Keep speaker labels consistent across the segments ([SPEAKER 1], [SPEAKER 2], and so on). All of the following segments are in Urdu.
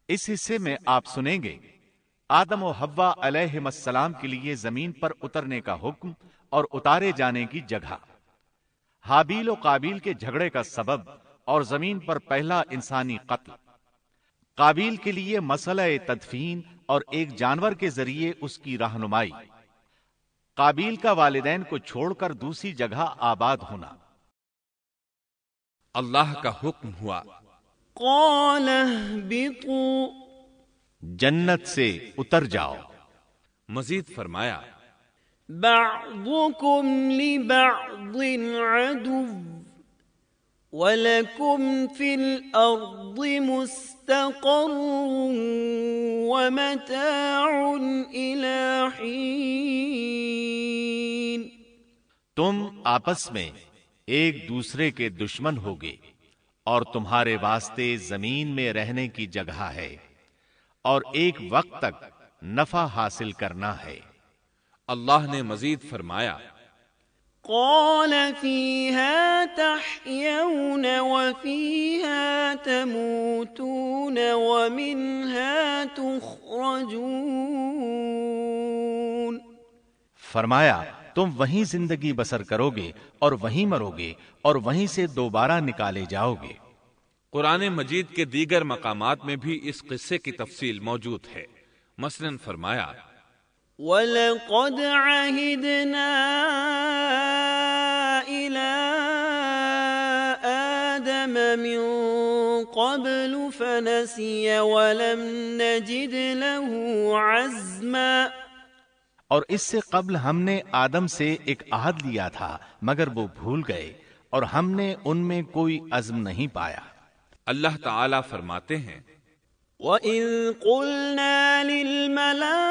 [SPEAKER 1] اس حصے میں آپ سنیں گے آدم و حوا علیہم السلام کے لیے زمین پر اترنے کا حکم اور اتارے جانے کی جگہ، حابیل و قابیل کے جھگڑے کا سبب اور زمین پر پہلا انسانی قتل، قابیل کے لیے مسئلہ تدفین اور ایک جانور کے ذریعے اس کی رہنمائی، قابیل کا والدین کو چھوڑ کر دوسری جگہ آباد ہونا۔
[SPEAKER 2] اللہ کا حکم ہوا،
[SPEAKER 3] قال اهبطوا،
[SPEAKER 1] جنت سے اتر جاؤ۔
[SPEAKER 2] مزید فرمایا،
[SPEAKER 3] بعضكم لبعض عدو وَلَكُمْ فِي الْأَرْضِ مُسْتَقَرٌّ وَمَتَاعٌ إِلَىٰ حِينٍ۔
[SPEAKER 1] تم آپس میں ایک دوسرے کے دشمن ہوگے اور تمہارے واسطے زمین میں رہنے کی جگہ ہے اور ایک وقت تک نفع حاصل کرنا ہے۔
[SPEAKER 2] اللہ نے مزید فرمایا،
[SPEAKER 3] قال فيها تحيون وفيها تموتون ومنها تخرجون۔
[SPEAKER 1] فرمایا تم وہیں زندگی بسر کرو گے اور وہیں مرو گے اور وہیں سے دوبارہ نکالے جاؤ گے۔
[SPEAKER 2] قرآن مجید کے دیگر مقامات میں بھی اس قصے کی تفصیل موجود ہے۔ مثلاً فرمایا،
[SPEAKER 3] وَلَقَدْ عَهِدْنَا إِلَىٰ آدَمَ مِن قَبْلُ فَنَسِيَ وَلَمْ نَجِدْ لَهُ عَزْمًا۔
[SPEAKER 1] اور اس سے قبل ہم نے آدم سے ایک عہد لیا تھا مگر وہ بھول گئے اور ہم نے ان میں کوئی عزم نہیں پایا۔
[SPEAKER 2] اللہ تعالیٰ فرماتے ہیں،
[SPEAKER 3] وَإِذْ قُلْنَا لِلْمَلَائِكَةِ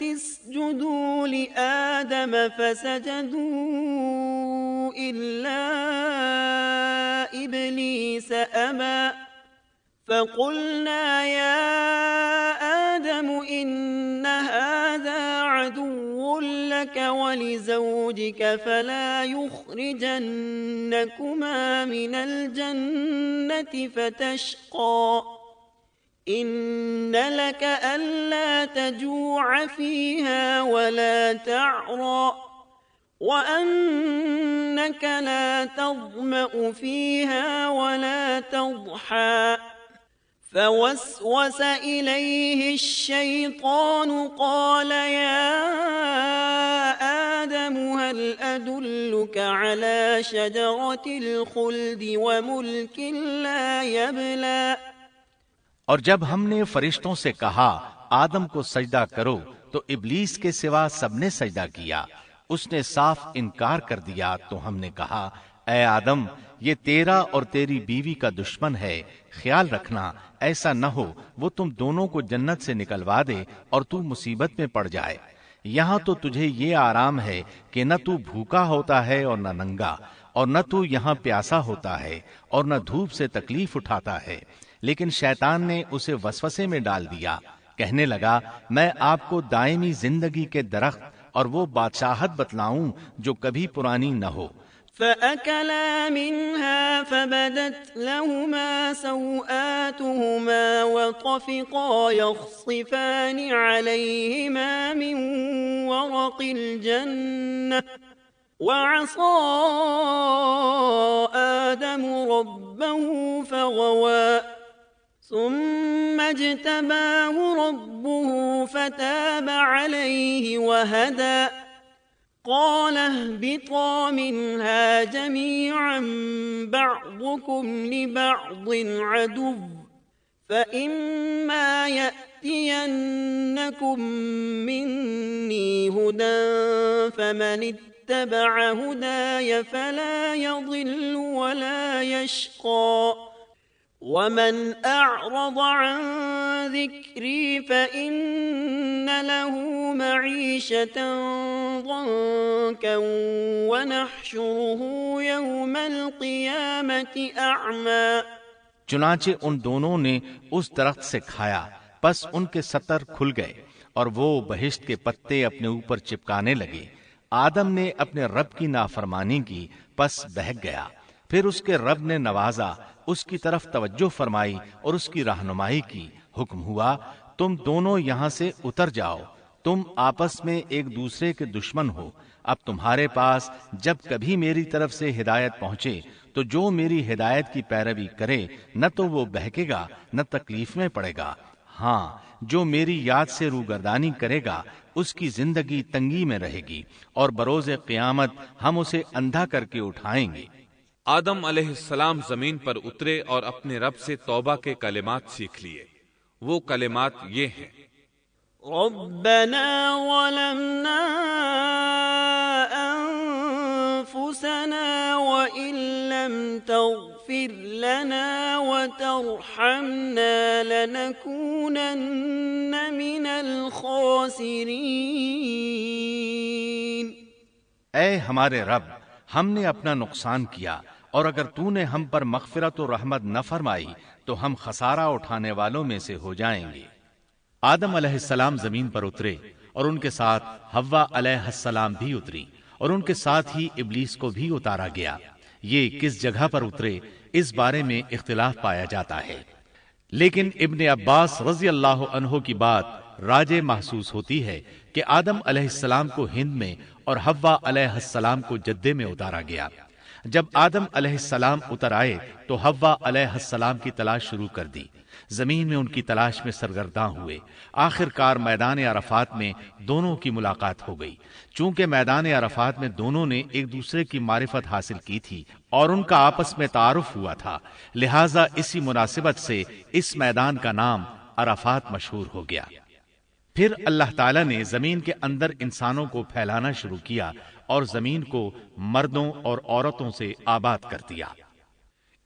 [SPEAKER 3] اسْجُدُوا لِآدَمَ فَسَجَدُوا إِلَّا إِبْلِيسَ أَبَى فَقُلْنَا يَا آدَمُ إِنَّ هَذَا عَدُوٌّ لَكَ وَلِزَوْجِكَ فَلَا يُخْرِجَنَّكُمَا مِنَ الْجَنَّةِ فَتَشْقَىٰ إِنَّ لَكَ أَلَّا تَجُوعَ فِيهَا وَلَا تَعْرَىٰ وَأَنَّكَ لَا تَظْمَأُ فِيهَا وَلَا تَضْحَىٰ فوسوس إليه الشيطان قال يا آدم هل أدلك على شجرة الخلد وملك لا يبلى۔
[SPEAKER 1] اور جب ہم نے فرشتوں سے کہا آدم کو سجدہ کرو تو ابلیس کے سوا سب نے سجدہ کیا، اس نے صاف انکار کر دیا تو ہم نے کہا اے آدم یہ تیرا اور تیری بیوی کا دشمن ہے، خیال رکھنا ایسا نہ ہو وہ تم دونوں کو جنت سے نکلوا دے اور تو مصیبت میں پڑ جائے۔ یہاں تو تجھے یہ آرام ہے کہ نہ تو بھوکا ہوتا ہے اور نہ ننگا، اور نہ تو یہاں پیاسا ہوتا ہے اور نہ دھوپ سے تکلیف اٹھاتا ہے۔ لیکن شیطان نے اسے وسوسے میں ڈال دیا، کہنے لگا میں آپ کو دائمی زندگی کے درخت اور وہ بادشاہت بتلاؤں جو کبھی پرانی نہ ہو۔
[SPEAKER 3] فَأَكَلَا مِنْهَا فَبَدَتْ لَهُمَا سَوْآتُهُمَا وَطَفِقَا يَخْصِفَانِ عَلَيْهِمَا مِنْ وَرَقِ الْجَنَّةِ وَعَصَىٰ آدَمُ رَبَّهُ فَغَوَىٰ ثُمَّ اجْتَبَاهُ رَبُّهُ فَتَابَ عَلَيْهِ وَهَدَىٰ۔ قال اهبطا منها جميعا بعضكم لبعض عدو فإما يأتينكم مني هدى فمن اتبع هداي فلا يضل ولا يشقى ومن أعرض عن ذكري فإن له معيشة ضنكا ونحشره يوم القيامة أعمى۔
[SPEAKER 1] چنانچہ ان دونوں نے اس درخت سے کھایا، پس ان کے ستر کھل گئے اور وہ بہشت کے پتے اپنے اوپر چپکانے لگے۔ آدم نے اپنے رب کی نافرمانی کی، پس بہک گیا۔ پھر اس کے رب نے نوازا، اس کی طرف توجہ فرمائی اور اس کی رہنمائی کی۔ حکم ہوا تم دونوں یہاں سے اتر جاؤ، تم آپس میں ایک دوسرے کے دشمن ہو۔ اب تمہارے پاس جب کبھی میری طرف سے ہدایت پہنچے تو جو میری ہدایت کی پیروی کرے نہ تو وہ بہکے گا نہ تکلیف میں پڑے گا، ہاں جو میری یاد سے روگردانی کرے گا اس کی زندگی تنگی میں رہے گی، اور بروز قیامت ہم اسے اندھا کر کے اٹھائیں گے۔
[SPEAKER 2] آدم علیہ السلام زمین پر اترے اور اپنے رب سے توبہ کے کلمات سیکھ لیے۔ وہ کلمات یہ ہیں:
[SPEAKER 3] ربنا ظلمنا انفسنا وان لم تغفر لنا وترحمنا لنكونن من الخاسرین۔
[SPEAKER 1] اے ہمارے رب، ہم نے اپنا نقصان کیا، اور اگر تو نے ہم پر مغفرت و رحمت نہ فرمائی تو ہم خسارہ اٹھانے والوں میں سے ہو جائیں گے۔ آدم علیہ السلام زمین پر اترے اور ان کے ساتھ حوا علیہ السلام بھی اتری، اور ان کے ساتھ ہی ابلیس کو بھی اتارا گیا۔ یہ کس جگہ پر اترے اس بارے میں اختلاف پایا جاتا ہے، لیکن ابن عباس رضی اللہ عنہ کی بات راجح محسوس ہوتی ہے کہ آدم علیہ السلام کو ہند میں اور حوا علیہ السلام کو جدے میں اتارا گیا۔ جب آدم علیہ السلام اتر آئے تو حوا علیہ السلام کی تلاش شروع کر دی، زمین میں ان کی تلاش میں سرگرداں ہوئے۔ آخر کار میدان عرفات میں دونوں کی ملاقات ہو گئی۔ چونکہ میدان عرفات میں دونوں نے ایک دوسرے کی معرفت حاصل کی تھی اور ان کا آپس میں تعارف ہوا تھا، لہٰذا اسی مناسبت سے اس میدان کا نام عرفات مشہور ہو گیا۔ پھر اللہ تعالیٰ نے زمین کے اندر انسانوں کو پھیلانا شروع کیا اور زمین کو مردوں اور عورتوں سے آباد کر دیا۔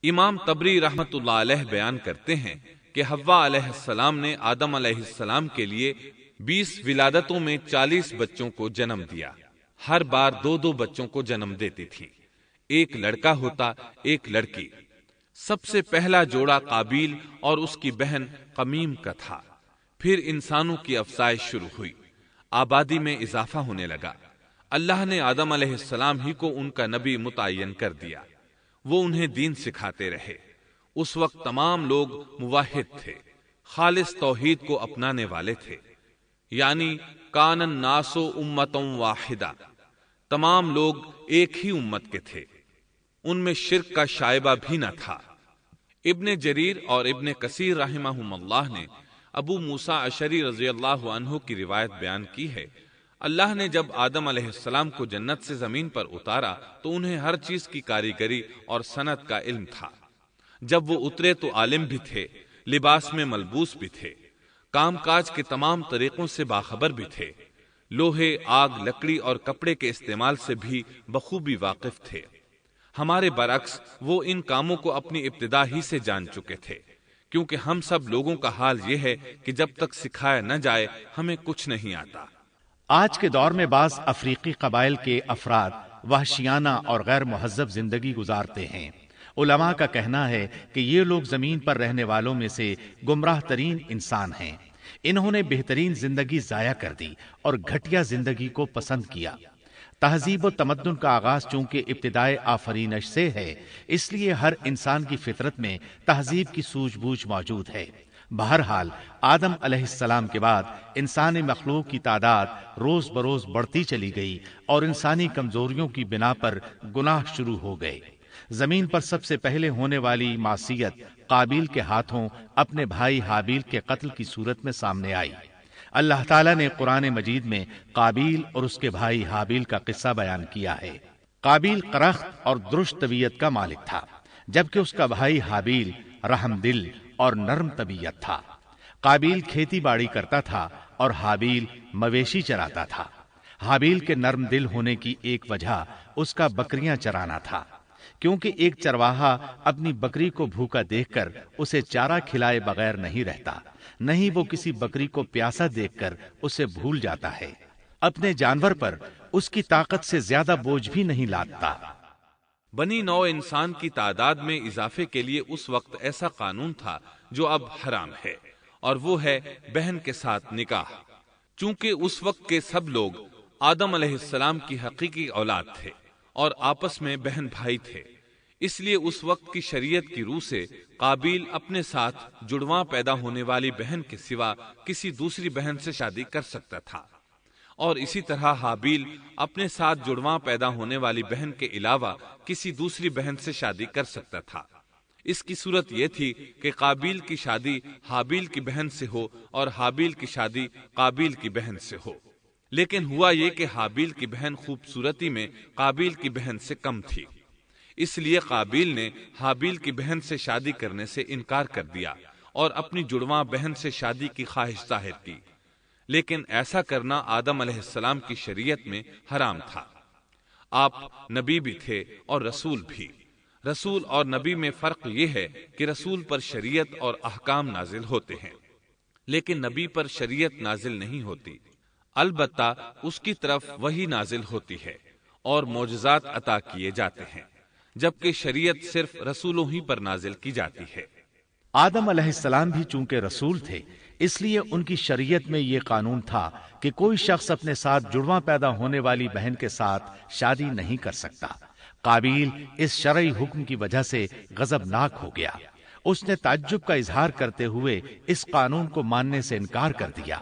[SPEAKER 2] امام طبری رحمت اللہ علیہ بیان کرتے ہیں کہ حوا علیہ السلام نے آدم علیہ السلام کے لیے 20 ولادتوں میں 40 بچوں کو جنم دیا۔ ہر بار 2 بچوں کو جنم دیتی تھی، ایک لڑکا ہوتا ایک لڑکی۔ سب سے پہلا جوڑا قابیل اور اس کی بہن قمیم کا تھا۔ پھر انسانوں کی افزائش شروع ہوئی، آبادی میں اضافہ ہونے لگا۔ اللہ نے آدم علیہ السلام ہی کو ان کا نبی متعین کر دیا، وہ انہیں دین سکھاتے رہے۔ اس وقت تمام لوگ موحد تھے، خالص توحید کو اپنانے والے تھے، یعنی کان الناس امۃ واحدہ، تمام لوگ ایک ہی امت کے تھے، ان میں شرک کا شائبہ بھی نہ تھا۔ ابن جریر اور ابن کثیر رحمہم اللہ نے ابو موسیٰ اشعری رضی اللہ عنہ کی روایت بیان کی ہے، اللہ نے جب آدم علیہ السلام کو جنت سے زمین پر اتارا تو انہیں ہر چیز کی کاریگری اور صنعت کا علم تھا۔ جب وہ اترے تو عالم بھی تھے، لباس میں ملبوس بھی تھے، کام کاج کے تمام طریقوں سے باخبر بھی تھے، لوہے، آگ، لکڑی اور کپڑے کے استعمال سے بھی بخوبی واقف تھے۔ ہمارے برعکس وہ ان کاموں کو اپنی ابتدا ہی سے جان چکے تھے، کیونکہ ہم سب لوگوں کا حال یہ ہے کہ جب تک سکھایا نہ جائے ہمیں کچھ نہیں آتا۔
[SPEAKER 1] آج کے دور میں بعض افریقی قبائل کے افراد وحشیانہ اور غیر مہذب زندگی گزارتے ہیں۔ علماء کا کہنا ہے کہ یہ لوگ زمین پر رہنے والوں میں سے گمراہ ترین انسان ہیں۔ انہوں نے بہترین زندگی ضائع کر دی اور گھٹیا زندگی کو پسند کیا۔ تہذیب و تمدن کا آغاز چونکہ ابتدائے آفرینش سے ہے، اس لیے ہر انسان کی فطرت میں تہذیب کی سوجھ بوجھ موجود ہے۔ بہرحال آدم علیہ السلام کے بعد انسانی مخلوق کی تعداد روز بروز بڑھتی چلی گئی اور انسانی کمزوریوں کی بنا پر گناہ شروع ہو گئے۔ زمین پر سب سے پہلے ہونے والی معصیت قابیل کے ہاتھوں اپنے بھائی حابیل کے قتل کی صورت میں سامنے آئی۔ اللہ تعالیٰ نے قرآن مجید میں قابیل اور اس کے بھائی حابیل کا قصہ بیان کیا ہے۔ قابیل قرخت اور درشت طبیعت کا مالک تھا، جبکہ اس کا بھائی حابیل رحم دل اور نرم طبیعت تھا۔ قابیل کھیتی باڑی کرتا تھا اور حابیل مویشی چراتا تھا۔ حابیل کے نرم دل ہونے کی ایک وجہ اس کا بکریاں چرانا تھا، کیونکہ ایک چرواہا اپنی بکری کو بھوکا دیکھ کر اسے چارہ کھلائے بغیر نہیں رہتا، نہیں وہ کسی بکری کو پیاسا دیکھ کر اسے بھول جاتا ہے۔ اپنے جانور پر اس کی طاقت سے زیادہ بوجھ بھی نہیں لادتا۔
[SPEAKER 2] بنی نوع انسان کی تعداد میں اضافے کے لیے اس وقت ایسا قانون تھا جو اب حرام ہے، اور وہ ہے بہن کے ساتھ نکاح۔ چونکہ اس وقت کے سب لوگ آدم علیہ السلام کی حقیقی اولاد تھے اور آپس میں بہن بھائی تھے، اس لیے اس وقت کی شریعت کی روح سے قابیل اپنے ساتھ جڑواں پیدا ہونے والی بہن کے سوا کسی دوسری بہن سے شادی کر سکتا تھا، اور اسی طرح حابیل اپنے ساتھ جڑواں پیدا ہونے والی بہن کے علاوہ کسی دوسری بہن سے شادی کر سکتا تھا۔ اس کی صورت یہ تھی کہ قابیل کی شادی حابیل کی بہن سے ہو اور حابیل کی شادی قابیل کی بہن سے ہو، لیکن ہوا یہ کہ حابیل کی بہن خوبصورتی میں قابیل کی بہن سے کم تھی، اس لیے قابیل نے حابیل کی بہن سے شادی کرنے سے انکار کر دیا اور اپنی جڑواں بہن سے شادی کی خواہش ظاہر کی، لیکن ایسا کرنا آدم علیہ السلام کی شریعت میں حرام تھا۔ آپ نبی بھی تھے اور رسول بھی۔ رسول اور نبی میں فرق یہ ہے کہ رسول پر شریعت اور احکام نازل ہوتے ہیں، لیکن نبی پر شریعت نازل نہیں ہوتی، البتہ اس کی طرف وحی نازل ہوتی ہے اور معجزات عطا کیے جاتے ہیں، جبکہ شریعت صرف رسولوں ہی پر نازل کی جاتی ہے۔
[SPEAKER 1] آدم علیہ السلام بھی چونکہ رسول تھے، اس لیے ان کی شریعت میں یہ قانون تھا کہ کوئی شخص اپنے ساتھ جڑواں پیدا ہونے والی بہن کے ساتھ شادی نہیں کر سکتا۔ قابیل اس شرعی حکم کی وجہ سے غضبناک ہو گیا۔ اس نے تعجب کا اظہار کرتے ہوئے اس قانون کو ماننے سے انکار کر دیا۔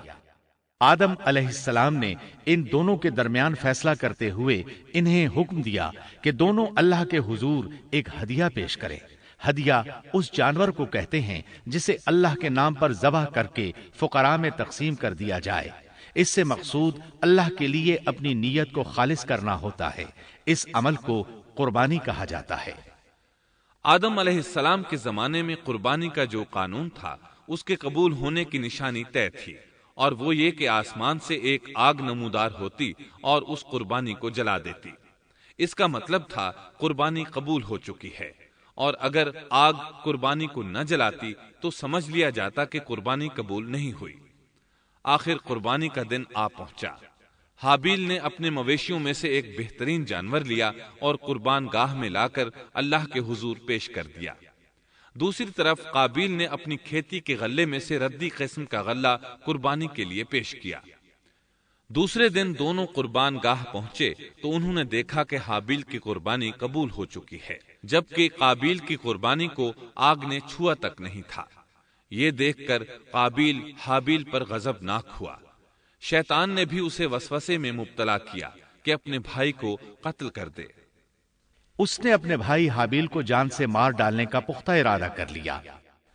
[SPEAKER 1] آدم علیہ السلام نے ان دونوں کے درمیان فیصلہ کرتے ہوئے انہیں حکم دیا کہ دونوں اللہ کے حضور ایک ہدیہ پیش کریں۔ ہدیہ اس جانور کو کہتے ہیں جسے اللہ کے نام پر ذبح کر کے فقراء میں تقسیم کر دیا جائے۔ اس سے مقصود اللہ کے لیے اپنی نیت کو خالص کرنا ہوتا ہے۔ اس عمل کو قربانی کہا جاتا ہے۔
[SPEAKER 2] آدم علیہ السلام کے زمانے میں قربانی کا جو قانون تھا اس کے قبول ہونے کی نشانی طے تھی، اور وہ یہ کہ آسمان سے ایک آگ نمودار ہوتی اور اس قربانی کو جلا دیتی۔ اس کا مطلب تھا قربانی قبول ہو چکی ہے، اور اگر آگ قربانی کو نہ جلاتی تو سمجھ لیا جاتا کہ قربانی قبول نہیں ہوئی۔ آخر قربانی کا دن آ پہنچا۔ حابیل نے اپنے مویشیوں میں سے ایک بہترین جانور لیا اور قربان گاہ میں لا کر اللہ کے حضور پیش کر دیا۔ دوسری طرف قابیل نے اپنی کھیتی کے غلے میں سے ردی قسم کا غلہ قربانی کے لیے پیش کیا۔ دوسرے دن دونوں قربان گاہ پہنچے تو انہوں نے دیکھا کہ حابیل کی قربانی قبول ہو چکی ہے، جبکہ قابیل کی قربانی کو آگ نے چھوا تک نہیں تھا۔ یہ دیکھ کر قابیل حابیل پر غضبناک ہوا۔ شیطان نے بھی اسے وسوسے میں مبتلا کیا کہ اپنے بھائی کو قتل کر دے۔
[SPEAKER 1] اس نے اپنے بھائی حابیل کو جان سے مار ڈالنے کا پختہ ارادہ کر لیا۔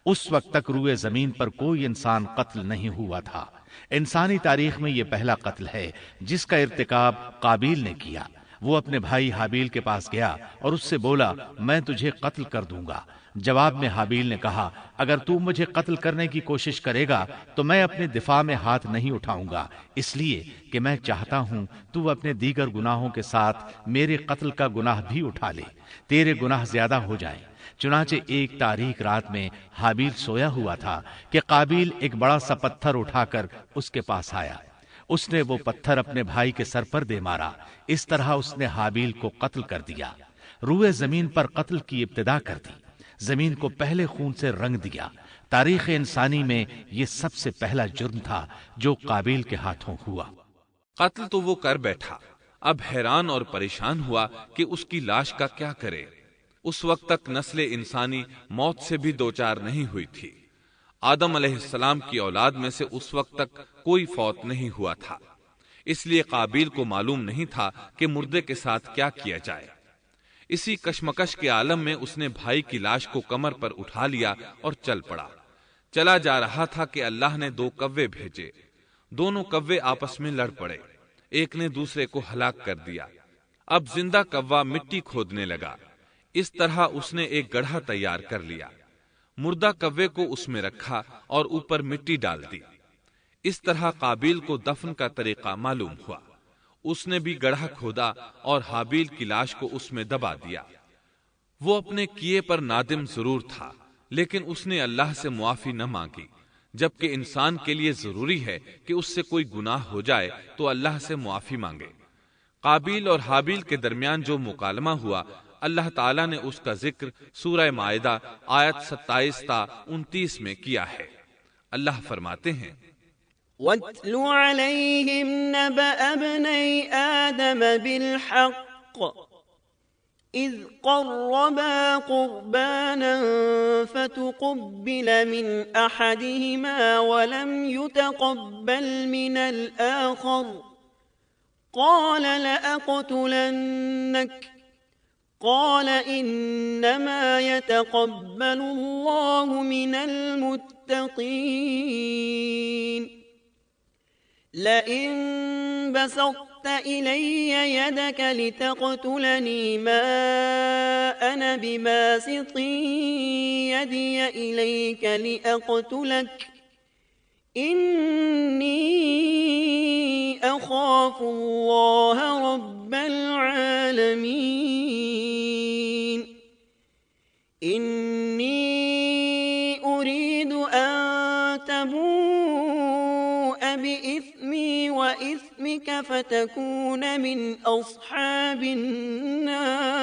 [SPEAKER 1] اس وقت تک روئے زمین پر کوئی انسان قتل نہیں ہوا تھا۔ انسانی تاریخ میں یہ پہلا قتل ہے جس کا ارتکاب قابیل نے کیا۔ وہ اپنے بھائی حابیل کے پاس گیا اور اس سے بولا، میں تجھے قتل کر دوں گا۔ جواب میں حابیل نے کہا، اگر تو مجھے قتل کرنے کی کوشش کرے گا تو میں اپنے دفاع میں ہاتھ نہیں اٹھاؤں گا، اس لیے کہ میں چاہتا ہوں تو اپنے دیگر گناہوں کے ساتھ میرے قتل کا گناہ بھی اٹھا لے، تیرے گناہ زیادہ ہو جائیں۔ چنانچہ ایک تاریک رات میں حابیل سویا ہوا تھا کہ قابیل ایک بڑا سا پتھر اٹھا کر اس کے پاس آیا۔ اس نے وہ پتھر اپنے بھائی کے سر پر دے مارا۔ اس طرح اس نے حابیل کو قتل کر دیا۔ روئے زمین پر قتل کی ابتدا کر دی، زمین کو پہلے خون سے رنگ دیا۔ تاریخ انسانی میں یہ سب سے پہلا جرم تھا جو قابیل کے ہاتھوں ہوا۔
[SPEAKER 2] قتل تو وہ کر بیٹھا، اب حیران اور پریشان ہوا کہ اس کی لاش کا کیا کرے۔ اس وقت تک نسل انسانی موت سے بھی دوچار نہیں ہوئی تھی۔ آدم علیہ السلام کی اولاد میں سے اس وقت تک کوئی فوت نہیں ہوا تھا، اس لیے قابیل کو معلوم نہیں تھا کہ مردے کے ساتھ کیا کیا جائے۔ اسی کشمکش کے عالم میں اس نے بھائی کی لاش کو کمر پر اٹھا لیا اور چل پڑا۔ چلا جا رہا تھا کہ اللہ نے 2 کوے بھیجے۔ دونوں کوے آپس میں لڑ پڑے، ایک نے دوسرے کو ہلاک کر دیا۔ اب زندہ کوا مٹی کھودنے لگا۔ اس طرح اس نے ایک گڑھا تیار کر لیا، مردہ کوے کو اس میں رکھا اور اوپر مٹی ڈال دی۔ اس طرح قابیل کو دفن کا طریقہ معلوم ہوا۔ اس نے بھی گڑھا کھودا اور حابیل کی لاش کو اس میں دبا دیا۔ وہ اپنے کیے پر نادم ضرور تھا، لیکن اس نے اللہ سے معافی نہ مانگی، جبکہ انسان کے لیے ضروری ہے کہ اس سے کوئی گناہ ہو جائے تو اللہ سے معافی مانگے۔ قابیل اور حابیل کے درمیان جو مکالمہ ہوا، اللہ تعالیٰ نے اس کا ذکر سورہ مائدہ آیت 27 تا 29 میں کیا ہے۔ اللہ فرماتے ہیں،
[SPEAKER 3] وَاتْلُ عَلَيْهِمْ نَبَأَ ابْنَيْ آدَمَ بِالْحَقِّ إذ قربا قربانا فتقبل من أحدهما ولم يتقبل من الآخر قال لأقتلنك قال إنما يتقبل الله من المتقين لئن بسطت إلي يدك لتقتلني ما أنا بباسط يدي إليك لأقتلك إني أخاف الله رب العالمين إني أريد أن تبوء بإثمي وإثمك فتكون من أصحاب النار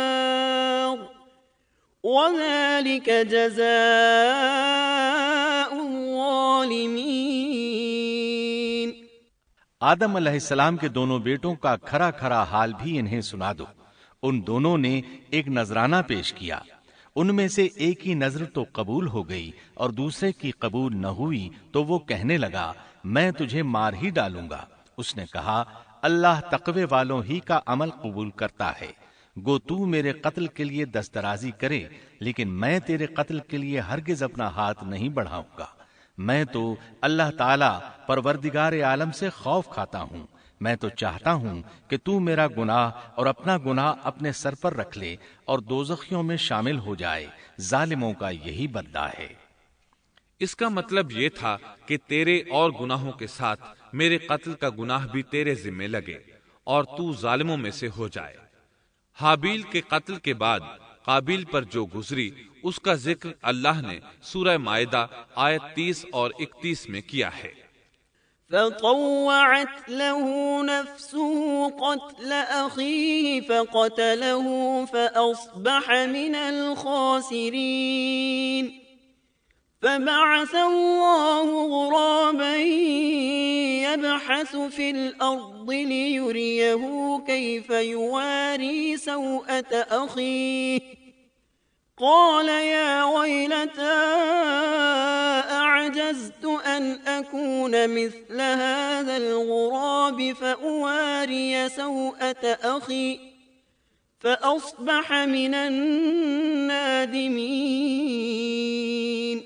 [SPEAKER 3] وذلك جزاء الظالمين۔
[SPEAKER 1] آدم علیہ السلام کے دونوں بیٹوں کا کھرا کھرا حال بھی انہیں سنا دو۔ ان دونوں نے ایک نذرانہ پیش کیا، ان میں سے ایک کی نذر تو قبول ہو گئی اور دوسرے کی قبول نہ ہوئی، تو وہ کہنے لگا میں تجھے مار ہی ڈالوں گا۔ اس نے کہا اللہ تقوی والوں ہی کا عمل قبول کرتا ہے، گو تو میرے قتل کے لیے دسترازی کرے لیکن میں تیرے قتل کے لیے ہرگز اپنا ہاتھ نہیں بڑھاؤں گا۔ میں تو اللہ تعالی پروردگار عالم سے خوف کھاتا ہوں، میں تو چاہتا ہوں کہ تو میرا گناہ اور اپنا گناہ اپنے سر پر رکھ لے اور دوزخیوں میں شامل ہو جائے، ظالموں کا یہی بدلہ ہے۔
[SPEAKER 2] اس کا مطلب یہ تھا کہ تیرے اور گناہوں کے ساتھ میرے قتل کا گناہ بھی تیرے ذمہ لگے اور تو ظالموں میں سے ہو جائے۔ حابیل کے قتل کے بعد قابیل پر جو گزری اس کا ذکر اللہ نے سورہ مائدہ آیت 30 اور 31 میں کیا ہے۔
[SPEAKER 3] فطوعت له نفسه قتل أخيه فقتله فأصبح من الخاسرين فبعث الله غرابا يبحث في الأرض ليريه كيف يواري سوءة أخيه قال يا ويلتى أعجزت أن أكون مثل هذا الغراب فأواري سوءة أخي فأصبح من النادمين۔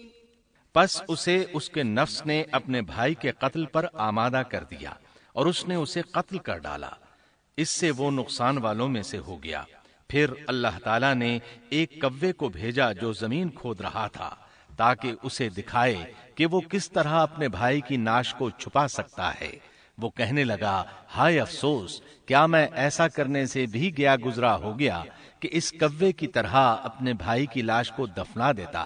[SPEAKER 1] پس اسے اس کے نفس نے اپنے بھائی کے قتل پر آمادہ کر دیا اور اس نے اسے قتل کر ڈالا، اس سے وہ نقصان والوں میں سے ہو گیا۔ پھر اللہ تعالیٰ نے ایک کوے کو بھیجا جو زمین کھود رہا تھا تاکہ اسے دکھائے کہ وہ کس طرح اپنے بھائی کی ناش کو چھپا سکتا ہے۔ وہ کہنے لگا ہائے افسوس، کیا میں ایسا کرنے سے بھی گیا گزرا ہو گیا کہ اس کوے کی طرح اپنے بھائی کی لاش کو دفنا دیتا،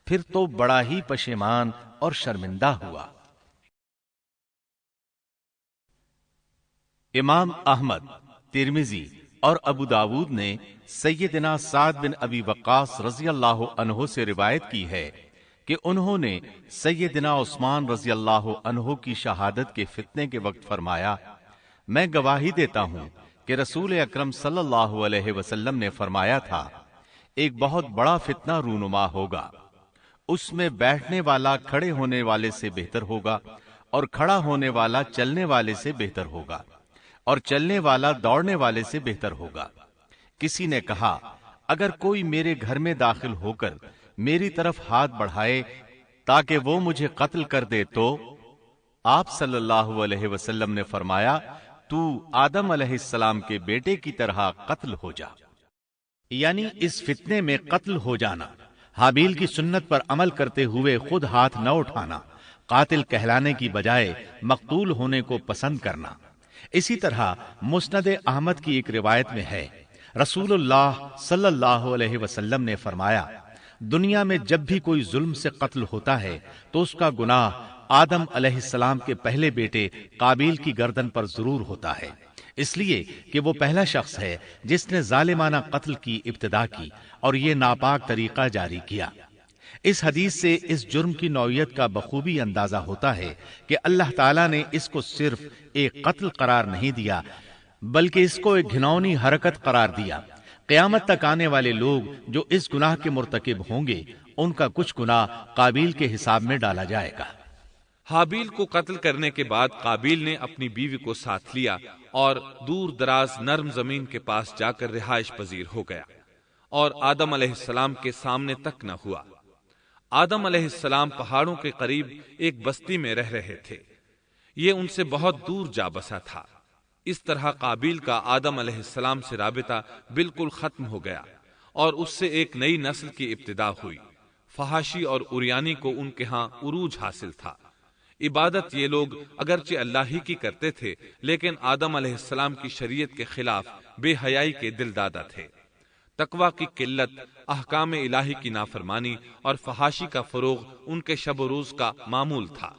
[SPEAKER 1] پھر تو بڑا ہی پشیمان اور شرمندہ ہوا۔ امام احمد، ترمذی اور ابو داود نے سیدنا سعد بن ابی وقاص رضی اللہ عنہ سے روایت کی ہے کہ انہوں نے سیدنا عثمان رضی اللہ عنہ کی شہادت کے فتنے کے وقت فرمایا میں گواہی دیتا ہوں کہ رسول اکرم صلی اللہ علیہ وسلم نے فرمایا تھا ایک بہت بڑا فتنہ رونما ہوگا، اس میں بیٹھنے والا کھڑے ہونے والے سے بہتر ہوگا اور کھڑا ہونے والا چلنے والے سے بہتر ہوگا اور چلنے والا دوڑنے والے سے بہتر ہوگا۔ کسی نے کہا اگر کوئی میرے گھر میں داخل ہو کر میری طرف ہاتھ بڑھائے تاکہ وہ مجھے قتل کر دے تو آپ صلی اللہ علیہ وسلم نے فرمایا تو آدم علیہ السلام کے بیٹے کی طرح قتل ہو جا، یعنی اس فتنے میں قتل ہو جانا، حابیل کی سنت پر عمل کرتے ہوئے خود ہاتھ نہ اٹھانا، قاتل کہلانے کی بجائے مقتول ہونے کو پسند کرنا۔ اسی طرح مسند احمد کی ایک روایت میں ہے رسول اللہ صلی اللہ علیہ وسلم نے فرمایا دنیا میں جب بھی کوئی ظلم سے قتل ہوتا ہے تو اس کا گناہ آدم علیہ السلام کے پہلے بیٹے قابیل کی گردن پر ضرور ہوتا ہے، اس لیے کہ وہ پہلا شخص ہے جس نے ظالمانہ قتل کی ابتدا کی اور یہ ناپاک طریقہ جاری کیا۔ اس حدیث سے اس جرم کی نوعیت کا بخوبی اندازہ ہوتا ہے کہ اللہ تعالیٰ نے اس کو صرف ایک قتل قرار نہیں دیا بلکہ اس کو ایک گھناؤنی حرکت قرار دیا۔ قیامت تک آنے والے لوگ جو اس گناہ کے مرتکب ہوں گے ان کا کچھ گناہ قابیل کے حساب میں ڈالا جائے گا۔
[SPEAKER 2] حابیل کو قتل کرنے کے بعد قابیل نے اپنی بیوی کو ساتھ لیا اور دور دراز نرم زمین کے پاس جا کر رہائش پذیر ہو گیا اور آدم علیہ السلام کے سامنے تک نہ ہوا۔ آدم علیہ السلام پہاڑوں کے قریب ایک بستی میں رہ رہے تھے، یہ ان سے بہت دور جا بسا تھا۔ اس طرح قابیل کا آدم علیہ السلام سے رابطہ بالکل ختم ہو گیا اور اس سے ایک نئی نسل کی ابتدا ہوئی۔ فحاشی اور اریانی کو ان کے ہاں عروج حاصل تھا۔ عبادت یہ لوگ اگرچہ اللہ ہی کی کرتے تھے، لیکن آدم علیہ السلام کی شریعت کے خلاف بے حیائی کے دل دادا تھے۔ تقوی کی قلت، احکام الہی کی نافرمانی اور فحاشی کا فروغ ان کے شب و روز کا معمول تھا۔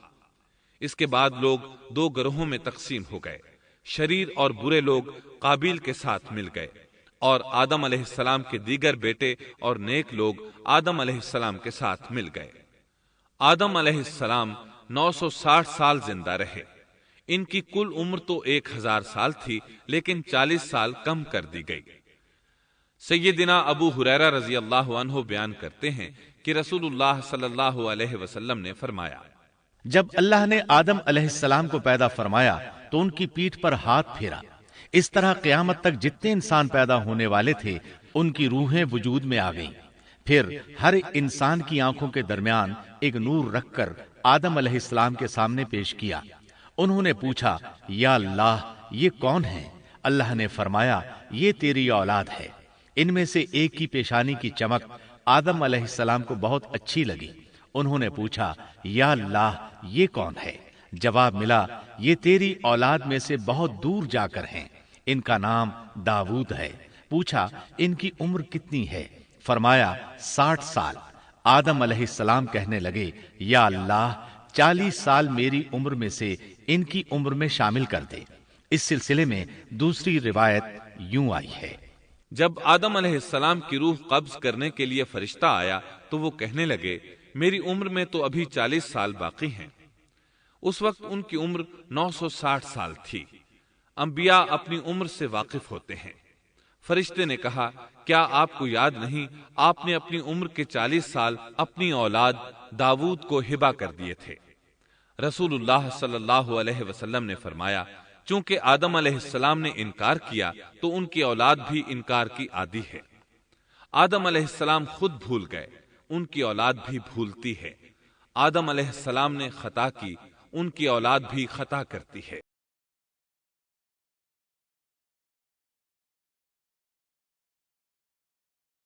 [SPEAKER 2] اس کے بعد لوگ دو گروہوں میں تقسیم ہو گئے۔ شریر اور برے لوگ قابیل کے ساتھ مل گئے اور آدم علیہ السلام کے دیگر بیٹے اور نیک لوگ آدم علیہ السلام کے ساتھ مل گئے۔ آدم علیہ السلام 960 سال زندہ رہے۔ ان کی کل عمر تو 1000 سال تھی، لیکن 40 سال کم کر دی گئی۔ سیدنا ابو ہریرہ رضی اللہ عنہ بیان کرتے ہیں کہ رسول اللہ صلی اللہ علیہ وسلم نے فرمایا،
[SPEAKER 1] جب اللہ نے آدم علیہ السلام کو پیدا فرمایا تو ان کی پیٹھ پر ہاتھ پھیرا۔ اس طرح قیامت تک جتنے انسان پیدا ہونے والے تھے ان کی روحیں وجود میں آ گئیں۔ پھر ہر انسان کی آنکھوں کے درمیان ایک نور رکھ کر آدم علیہ السلام کے سامنے پیش کیا۔ انہوں نے پوچھا، یا اللہ یہ کون ہے؟ اللہ نے فرمایا، یہ تیری اولاد ہے۔ ان میں سے ایک کی پیشانی کی چمک آدم علیہ السلام کو بہت اچھی لگی۔ انہوں نے پوچھا، یا اللہ یہ کون ہے؟ جواب ملا، یہ تیری اولاد میں سے بہت دور جا کر ہیں، ان کا نام داؤد ہے۔ پوچھا، ان کی عمر کتنی ہے؟ فرمایا 60 سال۔ آدم علیہ السلام کہنے لگے، یا اللہ 40 سال میری عمر میں سے ان کی عمر میں شامل کر دے۔ اس سلسلے میں دوسری روایت یوں آئی ہے،
[SPEAKER 2] جب آدم علیہ السلام کی روح قبض کرنے کے لیے فرشتہ آیا تو وہ کہنے لگے، میری عمر میں تو ابھی 40 سال باقی ہیں۔ اس وقت ان کی عمر 960 سال تھی۔ انبیاء اپنی عمر سے واقف ہوتے ہیں۔ فرشتے نے کہا، کیا آپ کو یاد نہیں آپ نے اپنی عمر کے 40 سال اپنی اولاد داؤد کو ہبہ کر دیے تھے؟ رسول اللہ صلی اللہ علیہ وسلم نے فرمایا، چونکہ آدم علیہ السلام نے انکار کیا تو ان کی اولاد بھی انکار کی عادی ہے۔ آدم علیہ السلام خود بھول گئے، ان کی اولاد بھی بھولتی ہے۔ آدم علیہ السلام نے خطا کی، ان کی اولاد بھی خطا کرتی ہے۔